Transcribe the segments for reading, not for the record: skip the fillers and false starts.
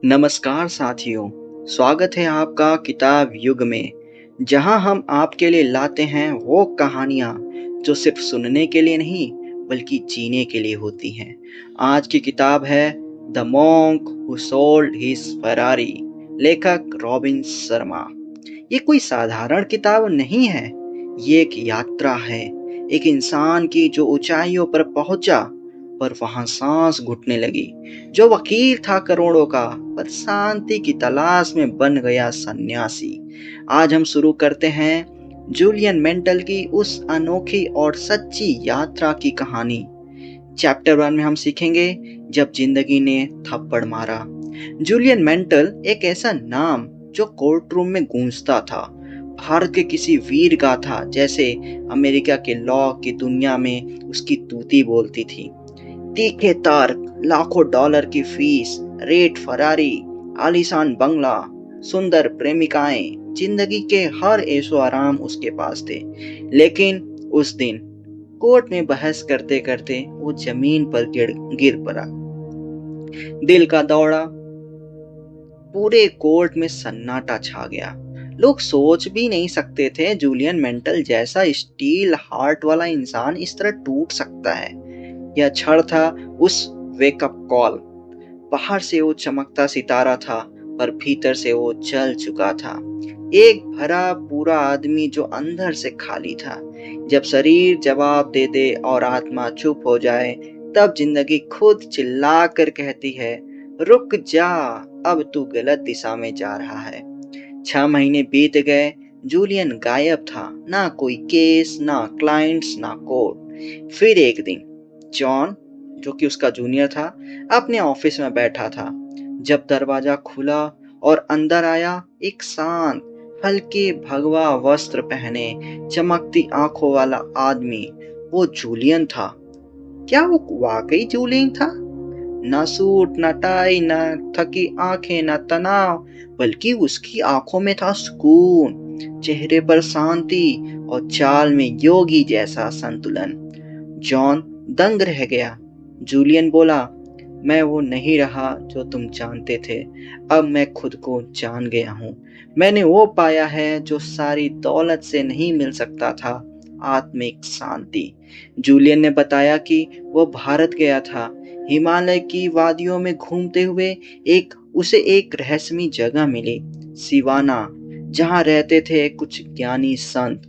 नमस्कार साथियों, स्वागत है आपका किताब युग में, जहां हम आपके लिए लाते हैं वो कहानियां जो सिर्फ सुनने के लिए नहीं बल्कि जीने के लिए होती हैं। आज की किताब है the monk who sold his Ferrari, लेखक रॉबिन शर्मा। ये कोई साधारण किताब नहीं है, ये एक यात्रा है, एक इंसान की जो ऊंचाइयों पर पहुंचा पर वहां सांस घुटने लगी, जो वकील था करोड़ों का पर शांति की तलाश में बन गया सन्यासी। आज हम शुरू करते हैं जूलियन मेंटल की उस अनोखी और सच्ची यात्रा की कहानी। चैप्टर 1 में हम सीखेंगे जब जिंदगी ने थप्पड़ मारा। जूलियन मेंटल एक ऐसा नाम जो कोर्ट रूम में गूंजता था, भारत के किसी वीर का था, जैसे अमेरिका के लॉ की दुनिया में उसकी तूती बोलती थी। तीखे तर्क, लाखों डॉलर की फीस, रेट फरारी, आलीशान बंगला, सुंदर प्रेमिकाएं, जिंदगी के हर ऐशो आराम उसके पास थे। लेकिन उस दिन कोर्ट में बहस करते करते वो जमीन पर गिर पड़ा। दिल का दौड़ा, पूरे कोर्ट में सन्नाटा छा गया। लोग सोच भी नहीं सकते थे जूलियन मेंटल जैसा स्टील हार्ट वाला इंसान इस तरह टूट सकता है। यह क्षण था उस वेकअप कॉल। बाहर से वो चमकता सितारा था पर भीतर से वो जल चुका था, एक भरा पूरा आदमी जो अंदर से खाली था। जब शरीर जवाब दे दे और आत्मा चुप हो जाए, तब जिंदगी खुद चिल्ला कर कहती है, रुक जा, अब तू गलत दिशा में जा रहा है। 6 महीने बीत गए, जूलियन गायब था, ना कोई केस, ना क्लाइंट्स, ना कोर्ट। फिर एक दिन जॉन, जो कि उसका जूनियर था, अपने ऑफिस में बैठा था। जब दरवाजा खुला और अंदर आया एक शांत, हल्के भगवा वस्त्र पहने, चमकती आंखों वाला आदमी, वो जूलियन था। क्या वो वाकई जूलियन था? न सूट, न टाई, न थकी आंखें, न तनाव, बल्कि उसकी आंखों में था सुकून, चेहरे पर शांति और चाल में योगी जैसा संतुलन। जॉन दंग रह गया। जूलियन बोला, मैं वो नहीं रहा जो तुम जानते थे, अब मैं खुद को जान गया हूँ। मैंने वो पाया है जो सारी दौलत से नहीं मिल सकता था, आत्मिक शांति। जूलियन ने बताया कि वो भारत गया था, हिमालय की वादियों में घूमते हुए उसे एक रहस्यमयी जगह मिली, सिवाना, जहाँ रहते थे कुछ ज्ञानी संत।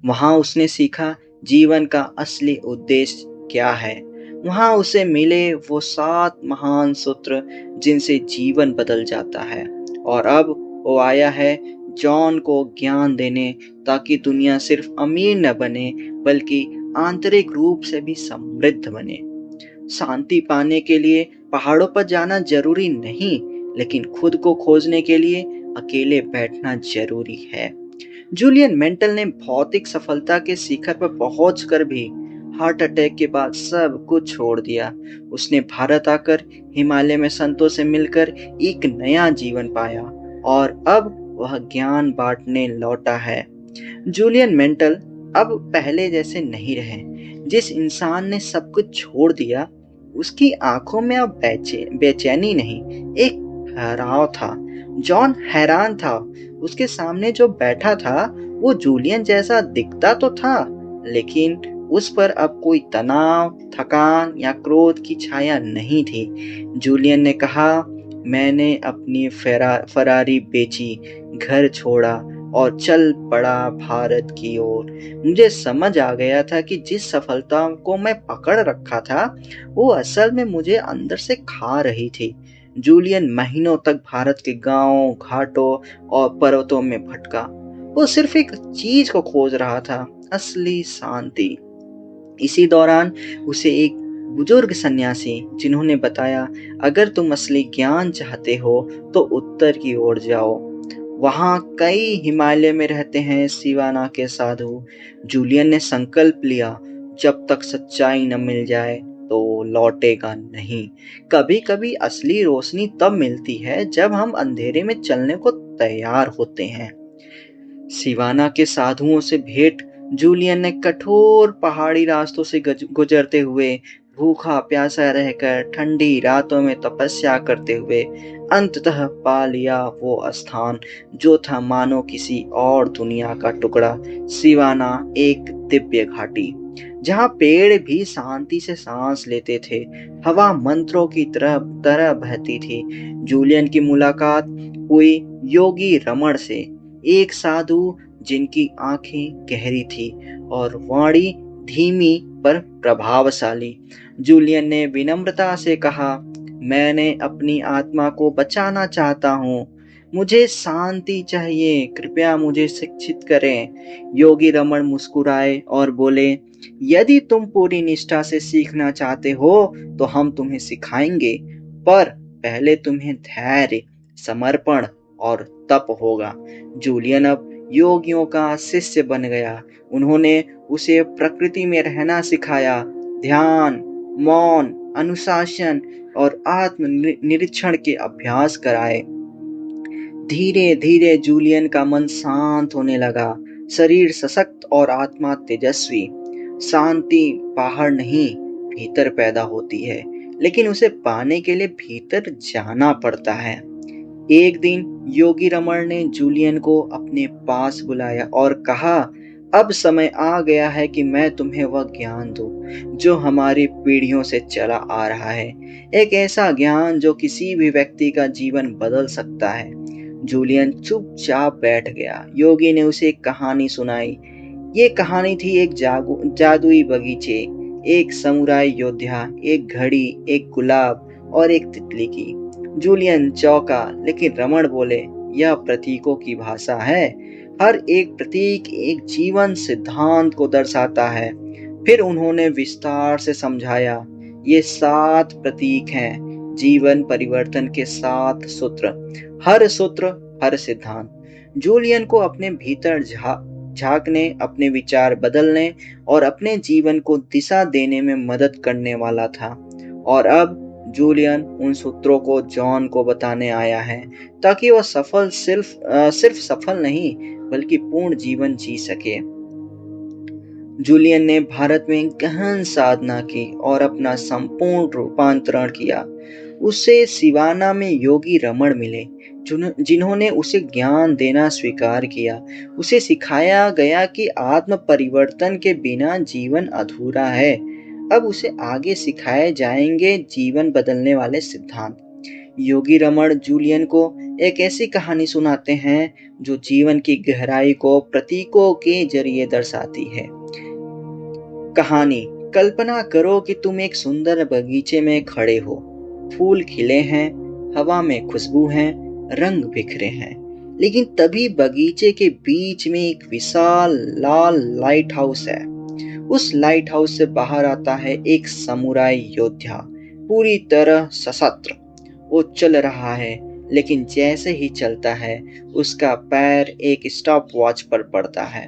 वहां उसने सीखा जीवन का असली उद्देश्य क्या है। वहां उसे मिले वो 7 महान सूत्र जिनसे जीवन बदल जाता है। और अब वो आया है जॉन को ज्ञान देने, ताकि दुनिया सिर्फ अमीर न बने बल्कि आंतरिक रूप से भी समृद्ध बने। शांति पाने के लिए पहाड़ों पर जाना जरूरी नहीं, लेकिन खुद को खोजने के लिए अकेले बैठना जरूरी है। जूलियन मेंटल ने भौतिक सफलता के शिखर पर पहुंचकर भी हार्ट अटैक के बाद सब कुछ छोड़ दिया। उसने भारत आकर हिमालय में संतों से मिलकर एक नया जीवन पाया और अब वह ज्ञान बांटने लौटा है। जूलियन मेंटल अब पहले जैसे नहीं रहे। जिस इंसान ने सब कुछ छोड़ दिया, उसकी आंखों में अब बेचैनी नहीं, एक ठहराव था। जॉन हैरान था। उसके सामने जो बैठा था वो जूलियन जैसा दिखता तो था, लेकिन उस पर अब कोई तनाव, थकान या क्रोध की छाया नहीं थी। जूलियन ने कहा, मैंने अपनी फरारी बेची, घर छोड़ा और चल पड़ा भारत की ओर। मुझे समझ आ गया था कि जिस सफलता को मैं पकड़ रखा था, वो असल में मुझे अंदर से खा रही थी। जूलियन महीनों तक भारत के गांवों, घाटों और पर्वतों में भटका। वो सिर्फ एक चीज को खोज रहा था, असली शांति। इसी दौरान उसे एक बुजुर्ग सन्यासी, जिन्होंने बताया, अगर तुम असली ज्ञान चाहते हो तो उत्तर की ओर जाओ, वहां कई हिमालय में रहते हैं सिवाना के साधु। जूलियन ने संकल्प लिया, जब तक सच्चाई न मिल जाए तो लौटेगा नहीं। कभी कभी असली रोशनी तब मिलती है जब हम अंधेरे में चलने को तैयार होते हैं। सिवाना के साधुओं से भेंट, जूलियन ने कठोर पहाड़ी रास्तों से गुजरते हुए भूखा प्यासा रहकर ठंडी रातों में तपस्या करते हुए अंततः पा लिया वो स्थान जो था मानो किसी और दुनिया का टुकड़ा, सिवाना, एक दिव्य घाटी जहाँ पेड़ भी शांति से सांस लेते थे, हवा मंत्रों की तरह तरह बहती थी। जूलियन की मुलाकात हुई योगी रमण से, एक साधु जिनकी आंखें गहरी थी और वाणी धीमी पर प्रभावशाली। जूलियन ने विनम्रता से कहा, मैंने अपनी आत्मा को बचाना चाहता हूँ, मुझे शांति चाहिए, कृपया मुझे शिक्षित करें। योगी रमण मुस्कुराए और बोले, यदि तुम पूरी निष्ठा से सीखना चाहते हो तो हम तुम्हें सिखाएंगे, पर पहले तुम्हें धैर्य, समर्पण और तप होगा। जूलियन अब योगियों का शिष्य बन गया। उन्होंने उसे प्रकृति में रहना सिखाया, ध्यान, मौन, अनुशासन और आत्म निरीक्षण के अभ्यास कराए। धीरे धीरे जूलियन का मन शांत होने लगा, शरीर सशक्त और आत्मा तेजस्वी। शांति बाहर नहीं, भीतर पैदा होती है, लेकिन उसे पाने के लिए भीतर जाना पड़ता है। एक दिन योगी रमण ने जूलियन को अपने पास बुलाया और कहा, अब समय आ गया है कि मैं तुम्हें वह ज्ञान दूं जो हमारी पीढ़ियों से चला आ रहा है, एक ऐसा ज्ञान जो किसी भी व्यक्ति का जीवन बदल सकता है। जूलियन चुपचाप बैठ गया। योगी ने उसे एक कहानी सुनाई। ये कहानी थी एक जादुई बगीचे, एक समुराई योद्धा, एक घड़ी, एक गुलाब और एक तितली की। जूलियन चौंका, लेकिन रमण बोले, यह प्रतीकों की भाषा है। हर एक प्रतीक एक जीवन सिद्धांत को दर्शाता है। फिर उन्होंने विस्तार से समझाया, ये 7 प्रतीक हैं, जीवन परिवर्तन के 7 सूत्र, हर सूत्र हर सिद्धांत जूलियन को अपने भीतर झांकने, अपने विचार बदलने और अपने जीवन को दिशा देने में मदद करने वाला था। और अब जूलियन उन सूत्रों को जॉन को बताने आया है, ताकि वह सिर्फ सफल नहीं बल्कि पूर्ण जीवन जी सके। जूलियन ने भारत में गहन साधना की और अपना संपूर्ण रूपांतरण किया। उसे सिवाना में योगी रमण मिले, जिन्होंने उसे ज्ञान देना स्वीकार किया। उसे सिखाया गया कि आत्म परिवर्तन के बिना जीवन अधूरा है। अब उसे आगे सिखाए जाएंगे जीवन बदलने वाले सिद्धांत। योगी रमण जूलियन को एक ऐसी कहानी सुनाते हैं जो जीवन की गहराई को प्रतीकों के जरिए दर्शाती है। कहानी, कल्पना करो कि तुम एक सुंदर बगीचे में खड़े हो। फूल खिले हैं, हवा में खुशबू है, रंग बिखरे हैं, लेकिन तभी बगीचे के बीच में एक विशाल लाल लाइट हाउस है। उस लाइट हाउस से बाहर आता है एक समुराई योद्धा, पूरी तरह सशस्त्र। वो चल रहा है, लेकिन जैसे ही चलता है उसका पैर एक स्टॉप वॉच पर पड़ता है।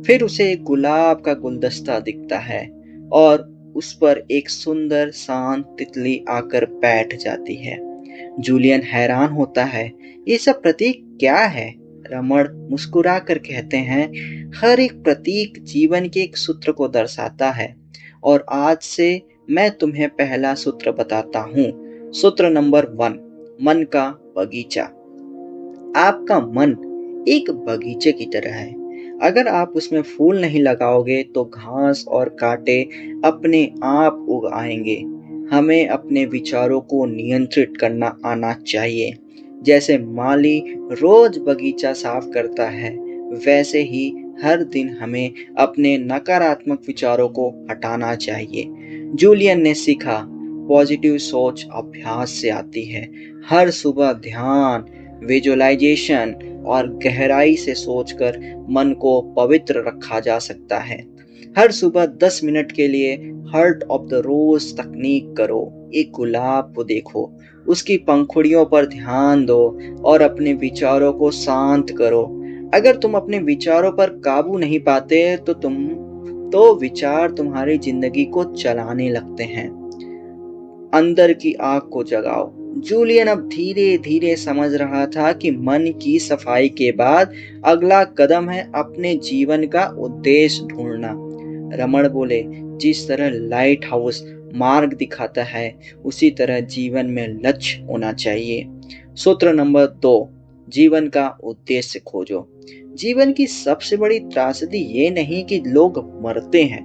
फिर उसे एक गुलाब का गुलदस्ता दिखता है और उस पर एक सुंदर शांत तितली आकर बैठ जाती है। जूलियन हैरान होता है, ये सब प्रतीक क्या है? रमण मुस्कुराकर कहते हैं, हर एक प्रतीक जीवन के एक सूत्र को दर्शाता है, और आज से मैं तुम्हें पहला सूत्र बताता हूँ। सूत्र नंबर 1, मन का बगीचा। आपका मन एक बगीचे की तरह है। अगर आप उसमें फूल नहीं लगाओगे तो घास और कांटे अपने आप उग आएंगे। हमें अपने विचारों को नियंत्रित करना आना चाहिए। जैसे माली रोज बगीचा साफ करता है, वैसे ही हर दिन हमें अपने नकारात्मक विचारों को हटाना चाहिए। जूलियन ने सीखा, पॉजिटिव सोच अभ्यास से आती है। हर सुबह ध्यान, विजुअलाइजेशन और गहराई से सोचकर मन को पवित्र रखा जा सकता है। हर सुबह 10 मिनट के लिए हार्ट ऑफ द रोज तकनीक करो। एक गुलाब को देखो, उसकी पंखुड़ियों पर ध्यान दो और अपने विचारों को शांत करो। अगर तुम अपने विचारों पर काबू नहीं पाते तो विचार तुम्हारी जिंदगी को चलाने लगते हैं। अंदर की आग को जगाओ। जूलियन अब धीरे धीरे समझ रहा था कि मन की सफाई के बाद अगला कदम है अपने जीवन का उद्देश्य ढूंढना। रमण बोले, जिस तरह लाइट हाउस मार्ग दिखाता है, उसी तरह जीवन में लक्ष्य होना चाहिए। सूत्र नंबर 2, जीवन का उद्देश्य खोजो। जीवन की सबसे बड़ी त्रासदी ये नहीं कि लोग मरते हैं,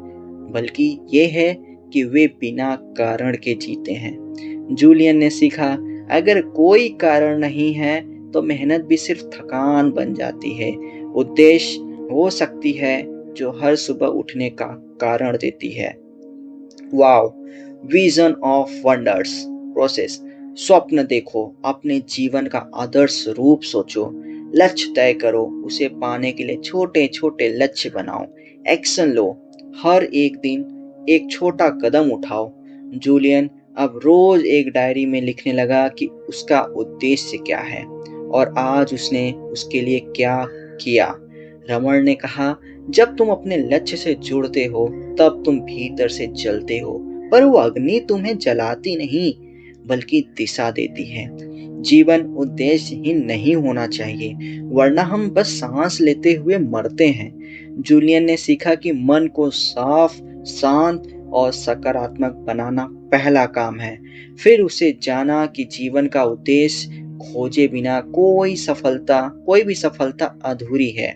बल्कि ये है कि वे बिना कारण के जीते हैं। जूलियन ने सीखा, अगर कोई कारण नहीं है तो मेहनत भी सिर्फ थकान बन जाती है। उद्देश्य वो शक्ति है जो हर सुबह उठने का कारण देती है। Wow, vision of wonders process. स्वप्न देखो, अपने जीवन का आदर्श रूप सोचो, लक्ष्य तय करो, उसे पाने के लिए छोटे छोटे लक्ष्य बनाओ, एक्शन लो, हर एक दिन एक छोटा कदम उठाओ। जूलियन अब रोज एक डायरी में लिखने लगा कि उसका उद्देश्य क्या है और आज उसने उसके लिए क्या किया। रमण ने कहा, जब तुम अपने लक्ष्य से जुड़ते हो तब तुम भीतर से जलते हो, पर वो अग्नि तुम्हें जलाती नहीं बल्कि दिशा देती है। जीवन उद्देश्यहीन नहीं होना चाहिए, वरना हम बस सांस लेते हुए मरते हैं। जूलियन ने सीखा कि मन को साफ, शांत और सकारात्मक बनाना पहला काम है। फिर उसे जाना कि जीवन का उद्देश्य खोजे बिना कोई भी सफलता अधूरी है।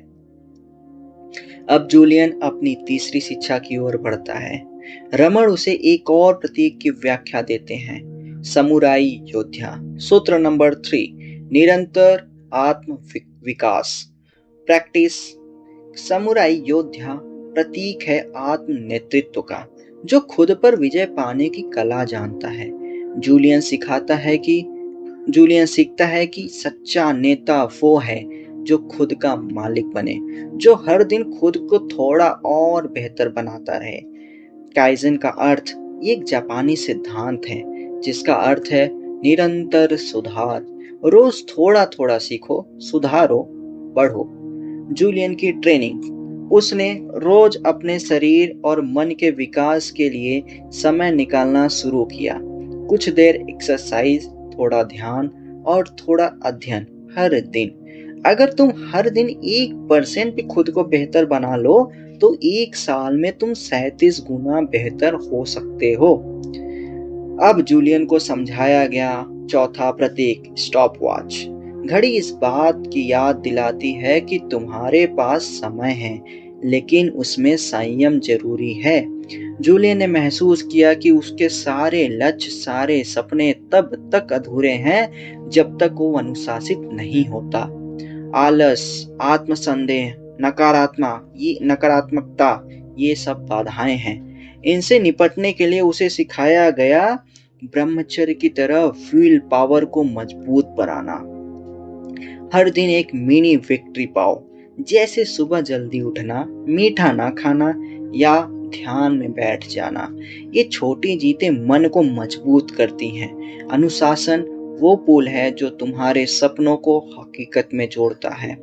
अब जूलियन अपनी तीसरी शिक्षा की ओर बढ़ता है। रमण उसे एक और प्रतीक की व्याख्या देते हैं, समुराई योद्धा। सूत्र नंबर 3, निरंतर आत्म विकास प्रैक्टिस। समुराई योद्धा प्रतीक है आत्म नेतृत्व का, जो खुद पर विजय पाने की कला जानता है। जूलियन सीखता है कि सच्चा नेता वो है जो खुद का मालिक बने, जो हर दिन खुद को थोड़ा और बेहतर बनाता रहे। काइजन का अर्थ एक जापानी सिद्धांत है जिसका अर्थ है निरंतर सुधार। रोज थोड़ा थोड़ा सीखो, सुधारो, बढ़ो। जूलियन की ट्रेनिंग, उसने रोज अपने शरीर और मन के विकास के लिए समय निकालना शुरू किया। कुछ देर एक्सरसाइज, थोड़ा ध्यान और थोड़ा अध्ययन हर दिन। अगर तुम हर दिन 1% भी खुद को बेहतर बना लो तो 1 साल में तुम 37 गुना बेहतर हो सकते हो। अब जूलियन को समझाया गया चौथा प्रतीक, स्टॉप वॉच। घड़ी इस बात की याद दिलाती है कि तुम्हारे पास समय है, लेकिन उसमें संयम जरूरी है। जूलियन ने महसूस किया कि उसके सारे लक्ष्य, सारे सपने तब तक अधूरे हैं जब तक वो अनुशासित नहीं होता। आलस, आत्मसंदेह, नकारात्मकता, ये सब बाधाएं हैं। इनसे निपटने के लिए उसे सिखाया गया ब्रह्मचर्य की तरह विल पावर को मजबूत बनाना। हर दिन एक मिनी विक्ट्री पाओ, जैसे सुबह जल्दी उठना, मीठा ना खाना या ध्यान में बैठ जाना। ये छोटी जीतें मन को मजबूत करती हैं। अनुशासन वो पुल है जो तुम्हारे सपनों को हकीकत में जोड़ता है।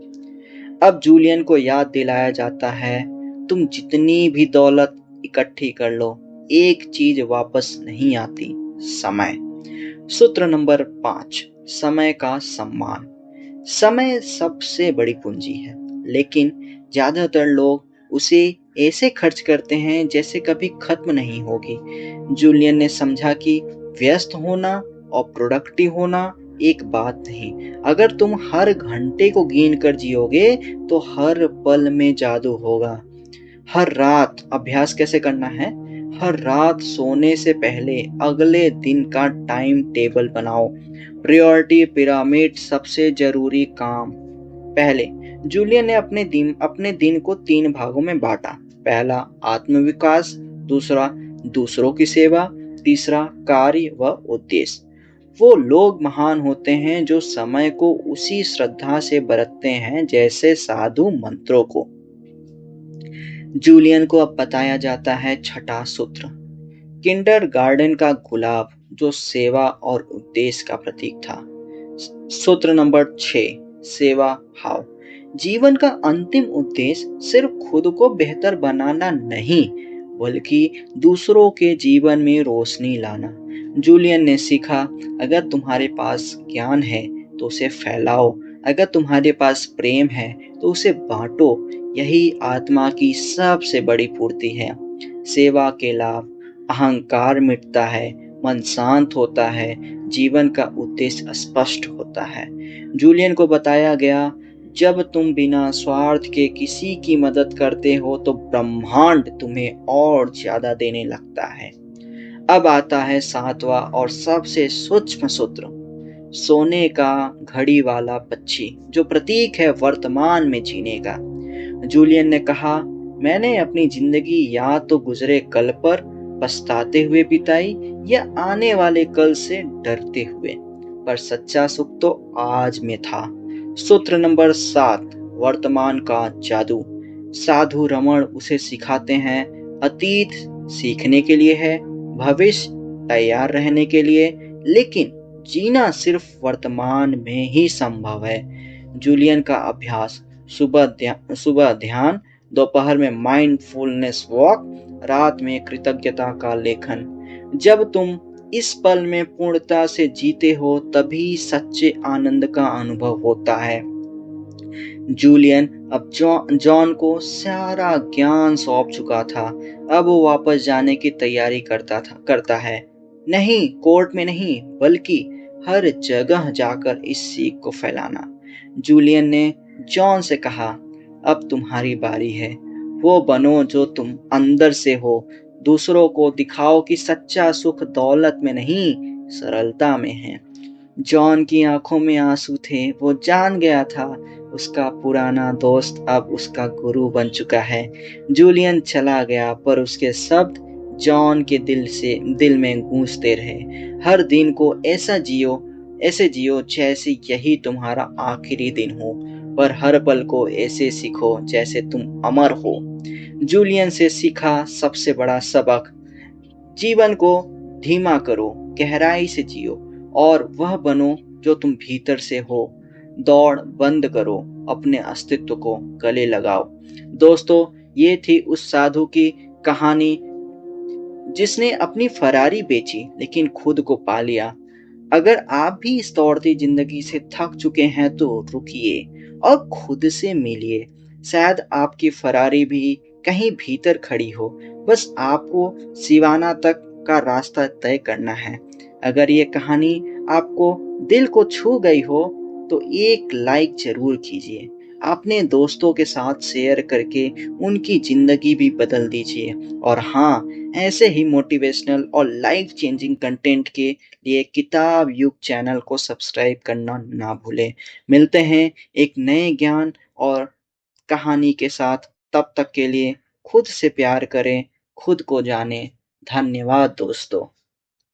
अब जूलियन को याद दिलाया जाता है, तुम जितनी भी दौलत इकट्ठी कर लो, एक चीज वापस नहीं आती, समय। सूत्र नंबर 5, समय का सम्मान। समय सबसे बड़ी पूंजी है, लेकिन ज्यादातर लोग उसे ऐसे खर्च करते हैं जैसे कभी खत्म नहीं होगी। जूलियन ने समझा कि व्यस्त होना और प्रोडक्टिव होना एक बात नहीं। अगर तुम हर घंटे को गिन कर जियोगे तो हर पल में जादू होगा। हर रात अभ्यास कैसे करना है? हर रात सोने से पहले अगले दिन का टाइम टेबल बनाओ। प्रायोरिटी पिरामिड, सबसे जरूरी काम पहले। जूलियन ने अपने दिन को 3 भागों में बांटा। पहला आत्मविकास, दूसरा दूसरों की सेवा, तीसरा कार्य व उद्देश्य। वो लोग महान होते हैं जो समय को उसी श्रद्धा से बरतते हैं जैसे साधु मंत्रों को। जूलियन को अब बताया जाता है छठा सूत्र, किंडरगार्टन का गुलाब, जो सेवा और उद्देश्य का प्रतीक था। सूत्र नंबर 6, सेवा भाव। जीवन का अंतिम उद्देश्य सिर्फ खुद को बेहतर बनाना नहीं, बल्कि दूसरों के जीवन में रोशनी लाना। जूलियन ने सीखा, अगर तुम्हारे पास ज्ञान है तो उसे फैलाओ, अगर तुम्हारे पास प्रेम है तो उसे बांटो। यही आत्मा की सबसे बड़ी पूर्ति है। सेवा के लाभ, अहंकार मिटता है, मन शांत होता है, जीवन का उद्देश्य स्पष्ट होता है। जूलियन को बताया गया, जब तुम बिना स्वार्थ के किसी की मदद करते हो तो ब्रह्मांड तुम्हें और ज्यादा देने लगता है। अब आता है सातवां और सबसे सूक्ष्म सूत्र, सोने का घड़ी वाला पक्षी, जो प्रतीक है वर्तमान में जीने का। जूलियन ने कहा, मैंने अपनी जिंदगी या तो गुजरे कल पर पछताते हुए बिताई या आने वाले कल से डरते हुए, पर सच्चा सुख तो आज में था। सूत्र नंबर 7, वर्तमान का जादू। साधु रमण उसे सिखाते हैं, अतीत सीखने के लिए है, भविष्य तैयार रहने के लिए, लेकिन जीना सिर्फ वर्तमान में ही संभव है। जूलियन का अभ्यास, सुबह ध्यान, दोपहर में माइंडफुलनेस वॉक, रात में कृतज्ञता का लेखन। जब तुम इस पल में पूर्णता से जीते हो तभी सच्चे आनंद का अनुभव होता है। जूलियन अब जॉन को सारा ज्ञान सौंप चुका था। अब वो वापस जाने की तैयारी करता है। नहीं कोर्ट में नहीं, बल्कि हर जगह जाकर इस सीख को फैलाना। जूलियन ने जॉन से कहा, अब तुम्हारी बारी है। वो बनो जो तुम अंदर से हो। दूसरों को दिखाओ कि सच्चा सुख दौलत में नहीं, सरलता में है। जॉन की आंखों में आंसू थे। वो जान गया था उसका पुराना दोस्त अब उसका गुरु बन चुका है। जूलियन चला गया, पर उसके शब्द जॉन के दिल में गूंजते रहे। हर दिन को ऐसे जियो जैसे यही तुम्हारा आखिरी दिन हो, पर हर पल को ऐसे सीखो जैसे तुम अमर हो। जूलियन से सीखा सबसे बड़ा सबक, जीवन को धीमा करो, गहराई से जियो और वह बनो जो तुम भीतर से हो। दौड़ बंद करो, अपने अस्तित्व को गले लगाओ। दोस्तों, ये थी उस साधु की कहानी जिसने अपनी फरारी बेची लेकिन खुद को पा लिया। अगर आप भी इस दौड़ती जिंदगी से थक चुके हैं तो रुकिए और खुद से मिलिए। शायद आपकी फरारी भी कहीं भीतर खड़ी हो, बस आपको सिवाना तक का रास्ता तय करना है। अगर ये कहानी आपको दिल को छू गई हो तो एक लाइक जरूर कीजिए। अपने दोस्तों के साथ शेयर करके उनकी जिंदगी भी बदल दीजिए। और हाँ, ऐसे ही मोटिवेशनल और लाइफ चेंजिंग कंटेंट के लिए किताब युग चैनल को सब्सक्राइब करना ना भूलें। मिलते हैं एक नए ज्ञान और कहानी के साथ। तब तक के लिए खुद से प्यार करें, खुद को जानें। धन्यवाद दोस्तों।